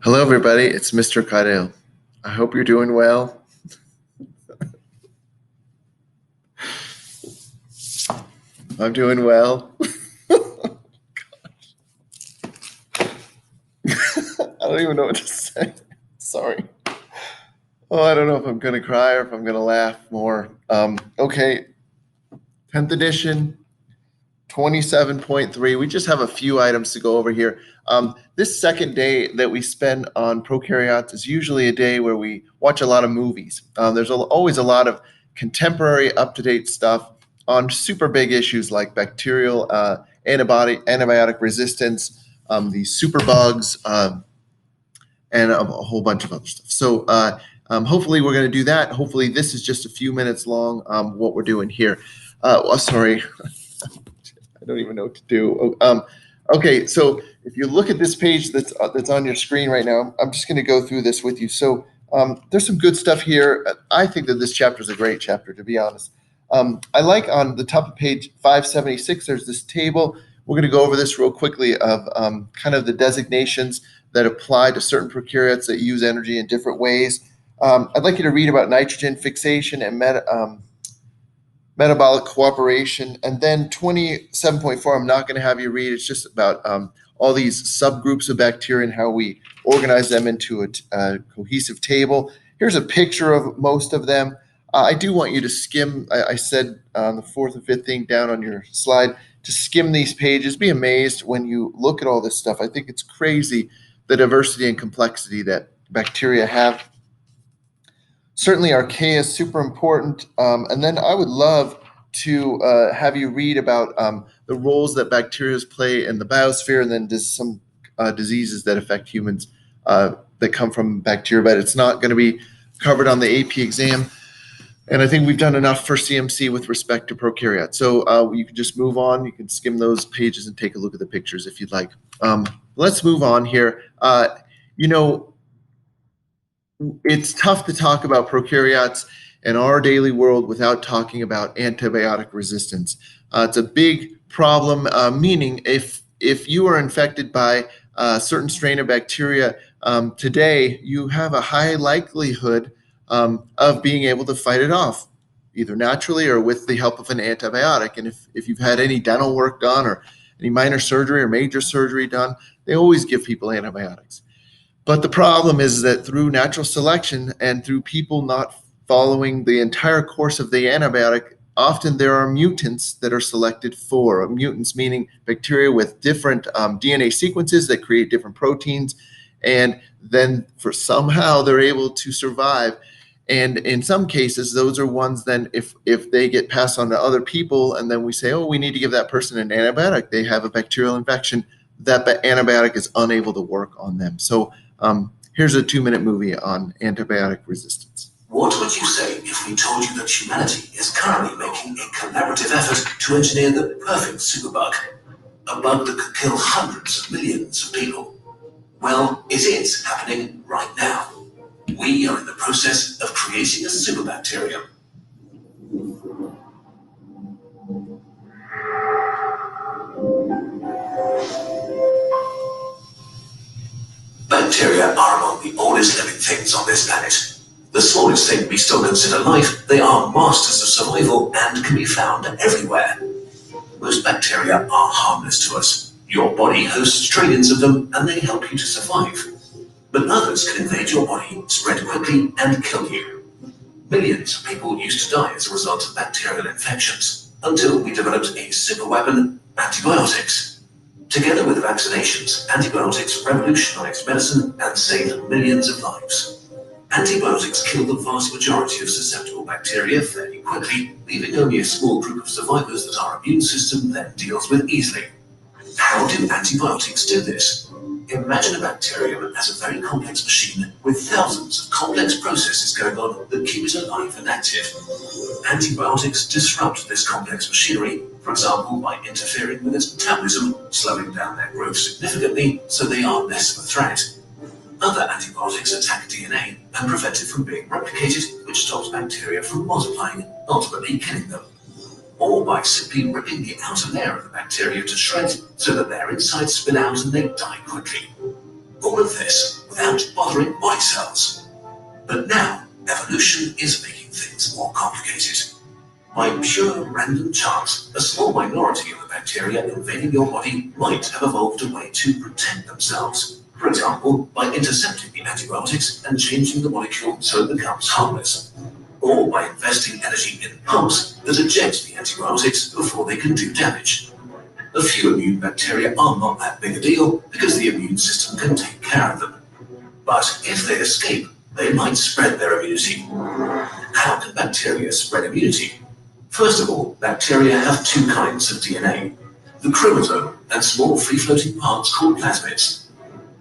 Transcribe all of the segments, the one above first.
Hello, everybody. It's Mr. Kyle. I hope you're doing well. I'm doing well. I don't even know what to say. Sorry. Oh, I don't know if I'm going to cry or if I'm going to laugh more. Okay, 10th edition, 27.3. We just have a few items to go over here. This second day that we spend on prokaryotes is usually a day where we watch a lot of movies. There's always a lot of contemporary, up-to-date stuff on super big issues like bacterial antibiotic resistance, the superbugs, and a whole bunch of other stuff. So hopefully we're going to do that. Hopefully this is just a few minutes long, what we're doing here. Sorry. I don't even know what to do. Okay, so if you look at this page that's on your screen right now, I'm just going to go through this with you. So there's some good stuff here. I think that this chapter is a great chapter, to be honest. I like on the top of page 576, there's this table. We're going to go over this real quickly of kind of the designations that apply to certain prokaryotes that use energy in different ways. I'd like you to read about nitrogen fixation and metabolic cooperation. And then 27.4, I'm not going to have you read. It's just about all these subgroups of bacteria and how we organize them into a cohesive table. Here's a picture of most of them. I do want you to skim, I said on the fourth and fifth thing down on your slide, to skim these pages. Be amazed when you look at all this stuff. I think it's crazy the diversity and complexity that bacteria have. Certainly archaea is super important. And then I would love to have you read about the roles that bacteria play in the biosphere, and then just some diseases that affect humans that come from bacteria. But it's not going to be covered on the AP exam. And I think we've done enough for CMC with respect to prokaryotes. So you can just move on. You can skim those pages and take a look at the pictures if you'd like. Let's move on here. It's tough to talk about prokaryotes in our daily world without talking about antibiotic resistance. It's a big problem, meaning if you are infected by a certain strain of bacteria today, you have a high likelihood of being able to fight it off, either naturally or with the help of an antibiotic. And if you've had any dental work done or any minor surgery or major surgery done, they always give people antibiotics. But the problem is that through natural selection and through people not following the entire course of the antibiotic, often there are mutants that are selected for. Mutants meaning bacteria with different DNA sequences that create different proteins, and then for somehow they're able to survive. And in some cases, those are ones then if they get passed on to other people, and then we say, oh, we need to give that person an antibiotic, they have a bacterial infection, that antibiotic is unable to work on them. So here's a 2-minute movie on antibiotic resistance. What would you say if we told you that humanity is currently making a collaborative effort to engineer the perfect superbug? A bug that could kill hundreds of millions of people? Well, it is happening right now. We are in the process of creating a superbacterium. Bacteria are among the oldest living things on this planet. The smallest thing we still consider life, they are masters of survival and can be found everywhere. Most bacteria are harmless to us. Your body hosts trillions of them and they help you to survive. But others can invade your body, spread quickly, and kill you. Millions of people used to die as a result of bacterial infections, until we developed a superweapon, antibiotics. Together with vaccinations, antibiotics revolutionized medicine and saved millions of lives. Antibiotics kill the vast majority of susceptible bacteria fairly quickly, leaving only a small group of survivors that our immune system then deals with easily. How do antibiotics do this? Imagine a bacterium as a very complex machine with thousands of complex processes going on that keep it alive and active. Antibiotics disrupt this complex machinery, for example by interfering with its metabolism, slowing down their growth significantly so they are less of a threat. Other antibiotics attack DNA and prevent it from being replicated, which stops bacteria from multiplying, ultimately killing them. Or by simply ripping the outer layer of the bacteria to shreds so that their insides spill out and they die quickly. All of this without bothering body cells. But now, evolution is making things more complicated. By pure random chance, a small minority of the bacteria invading your body might have evolved a way to protect themselves. For example, by intercepting the antibiotics and changing the molecule so it becomes harmless. Or by investing energy in pumps that eject the antibiotics before they can do damage. A few immune bacteria are not that big a deal because the immune system can take care of them. But if they escape, they might spread their immunity. How can bacteria spread immunity? First of all, bacteria have two kinds of DNA, the chromosome and small free-floating parts called plasmids.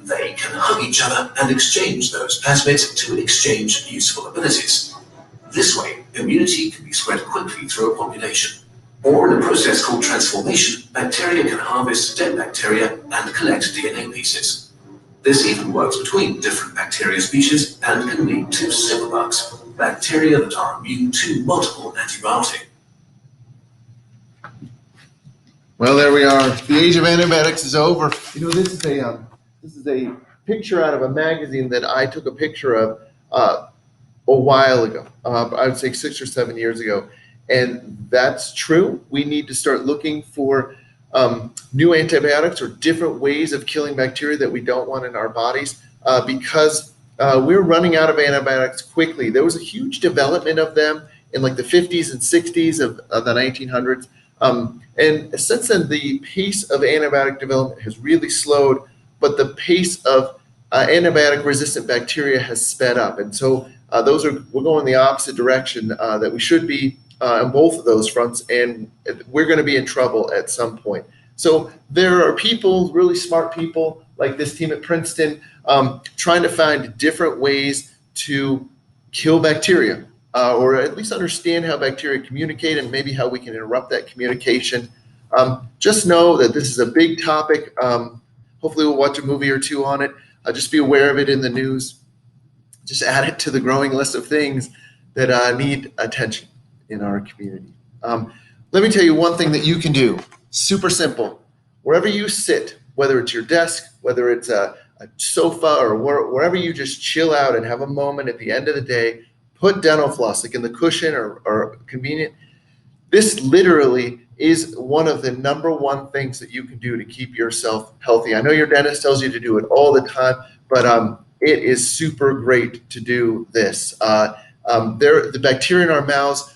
They can hug each other and exchange those plasmids to exchange useful abilities. This way, immunity can be spread quickly through a population. Or in a process called transformation, bacteria can harvest dead bacteria and collect DNA pieces. This even works between different bacteria species and can lead to superbugs, bacteria that are immune to multiple antibiotics. Well, there we are. The age of antibiotics is over. This is a picture out of a magazine that I took a picture of a while ago. I would say 6 or 7 years ago, and that's true. We need to start looking for new antibiotics or different ways of killing bacteria that we don't want in our bodies because we're running out of antibiotics quickly. There was a huge development of them in like the 50s and 60s of the 1900s. And since then, the pace of antibiotic development has really slowed, but the pace of antibiotic-resistant bacteria has sped up. And so we're going the opposite direction that we should be on both of those fronts, and we're going to be in trouble at some point. So there are people, really smart people like this team at Princeton, trying to find different ways to kill bacteria. Or at least understand how bacteria communicate and maybe how we can interrupt that communication. Just know that this is a big topic. Hopefully we'll watch a movie or two on it. Just be aware of it in the news. Just add it to the growing list of things that need attention in our community. Let me tell you one thing that you can do. Super simple. Wherever you sit, whether it's your desk, whether it's a sofa, or wherever you just chill out and have a moment at the end of the day, put dental floss like in the cushion or convenient. This literally is one of the number one things that you can do to keep yourself healthy. I know your dentist tells you to do it all the time, but it is super great to do this. The bacteria in our mouths,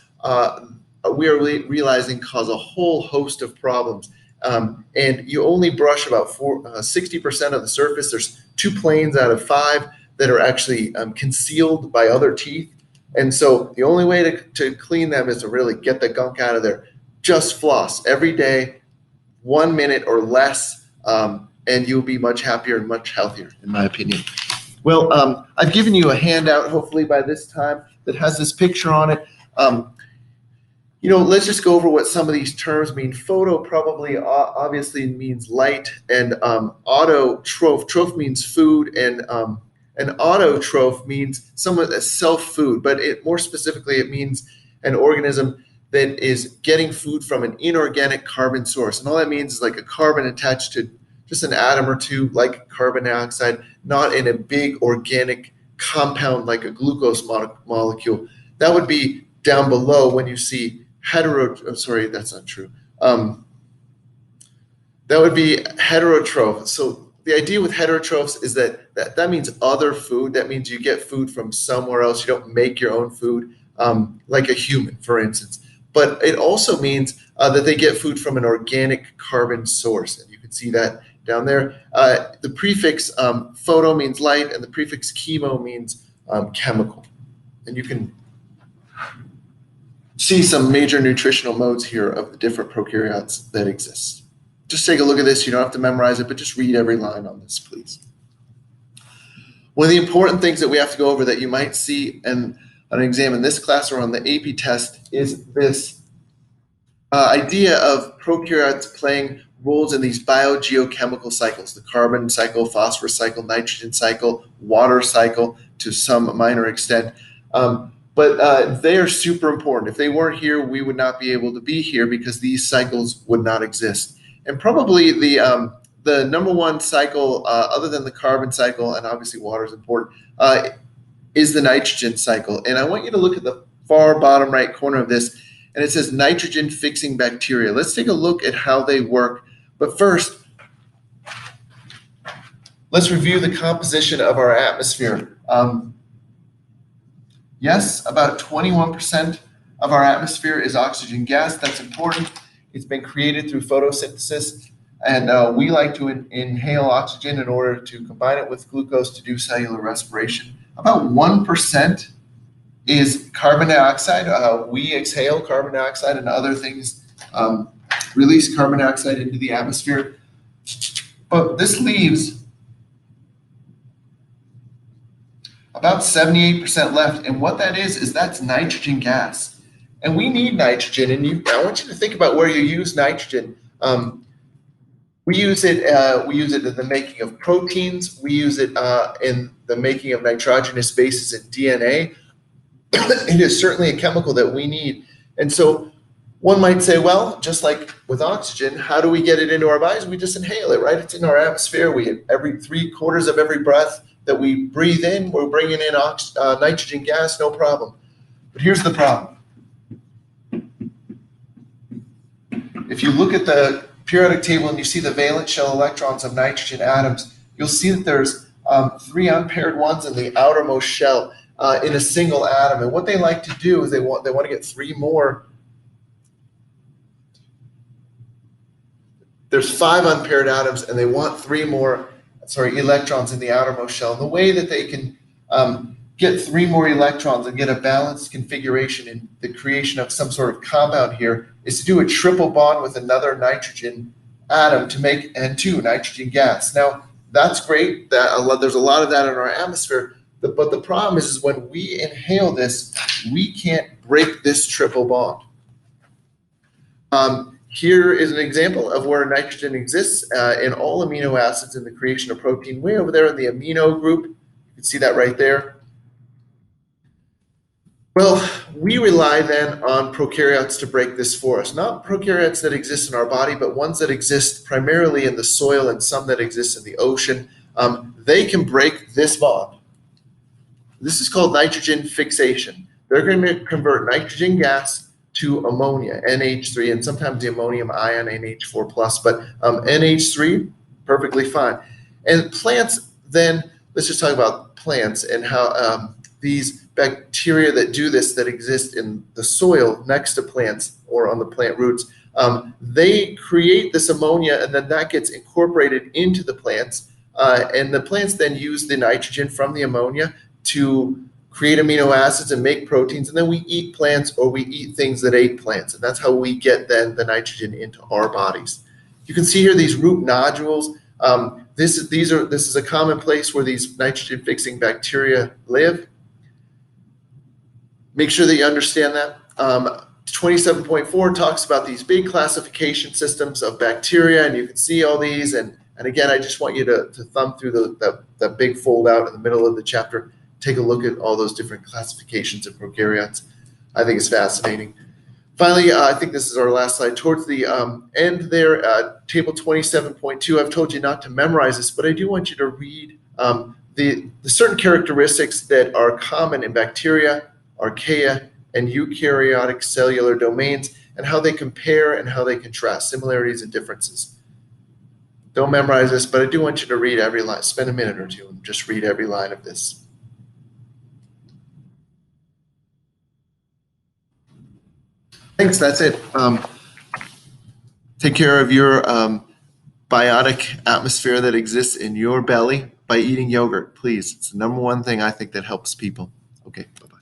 we are realizing cause a whole host of problems. And you only brush about 60% of the surface. There's 2 planes out of 5 that are actually concealed by other teeth. And so the only way to clean them is to really get the gunk out of there. Just floss every day, 1 minute or less, and you'll be much happier and much healthier, in my opinion. Well, I've given you a handout, hopefully by this time, that has this picture on it. Let's just go over what some of these terms mean. Photo probably obviously means light, and autotroph. Troph means food, and an autotroph means someone a self-food, but more specifically, it means an organism that is getting food from an inorganic carbon source. And all that means is like a carbon attached to just an atom or two, like carbon dioxide, not in a big organic compound like a glucose molecule. That would be down below when you see that's not true. That would be heterotroph. So the idea with heterotrophs is that means other food. That means you get food from somewhere else. You don't make your own food, like a human, for instance. But it also means that they get food from an organic carbon source. And you can see that down there. The prefix photo means light, and the prefix chemo means chemical. And you can see some major nutritional modes here of the different prokaryotes that exist. Just take a look at this. You don't have to memorize it, but just read every line on this, please. One of the important things that we have to go over that you might see on an exam in this class or on the AP test is this idea of prokaryotes playing roles in these biogeochemical cycles, the carbon cycle, phosphorus cycle, nitrogen cycle, water cycle to some minor extent. But they are super important. If they weren't here, we would not be able to be here because these cycles would not exist. And probably the the number one cycle, other than the carbon cycle, and obviously water is important, is the nitrogen cycle. And I want you to look at the far bottom right corner of this, and it says nitrogen fixing bacteria. Let's take a look at how they work. But first, let's review the composition of our atmosphere. Yes, about 21% of our atmosphere is oxygen gas. That's important. It's been created through photosynthesis, and we like to inhale oxygen in order to combine it with glucose to do cellular respiration. About 1% is carbon dioxide. We exhale carbon dioxide, and other things release carbon dioxide into the atmosphere. But this leaves about 78% left, and what that is that's nitrogen gas. And we need nitrogen, and I want you to think about where you use nitrogen. We use it in the making of proteins. We use it in the making of nitrogenous bases in DNA. It is certainly a chemical that we need. And so one might say, well, just like with oxygen, how do we get it into our bodies? We just inhale it, right? It's in our atmosphere. Every 3/4 of every breath that we breathe in, we're bringing in nitrogen gas, no problem. But here's the problem. If you look at the periodic table and you see the valence shell electrons of nitrogen atoms, you'll see that there's 3 unpaired ones in the outermost shell in a single atom. And what they like to do is they want to get 3 more. There's 5 unpaired atoms, and they want 3 more electrons in the outermost shell. And the way that they can get 3 more electrons and get a balanced configuration in the creation of some sort of compound here is to do a triple bond with another nitrogen atom to make N2, nitrogen gas. Now, that's great. There's a lot of that in our atmosphere. But the problem is when we inhale this, we can't break this triple bond. Here is an example of where nitrogen exists in all amino acids in the creation of protein. Way over there in the amino group, you can see that right there. Well, we rely then on prokaryotes to break this for us. Not prokaryotes that exist in our body, but ones that exist primarily in the soil and some that exist in the ocean. They can break this bond. This is called nitrogen fixation. They're going to convert nitrogen gas to ammonia, NH3, and sometimes the ammonium ion, NH4+, but NH3, perfectly fine. And plants then, let's just talk about plants and how these bacteria that do this, that exist in the soil next to plants or on the plant roots, they create this ammonia, and then that gets incorporated into the plants, and the plants then use the nitrogen from the ammonia to create amino acids and make proteins, and then we eat plants or we eat things that ate plants, and that's how we get then the nitrogen into our bodies. You can see here these root nodules. This is a common place where these nitrogen fixing bacteria live. Make sure that you understand that. 27.4 talks about these big classification systems of bacteria, and you can see all these. And again, I just want you to thumb through the big fold out in the middle of the chapter. Take a look at all those different classifications of prokaryotes. I think it's fascinating. Finally, I think this is our last slide. Towards the end there, table 27.2, I've told you not to memorize this, but I do want you to read the certain characteristics that are common in bacteria, archaea, and eukaryotic cellular domains, and how they compare and how they contrast, similarities and differences. Don't memorize this, but I do want you to read every line. Spend a minute or two and just read every line of this. Thanks, that's it. Take care of your biotic atmosphere that exists in your belly by eating yogurt, please. It's the #1 thing I think that helps people. Okay, bye-bye.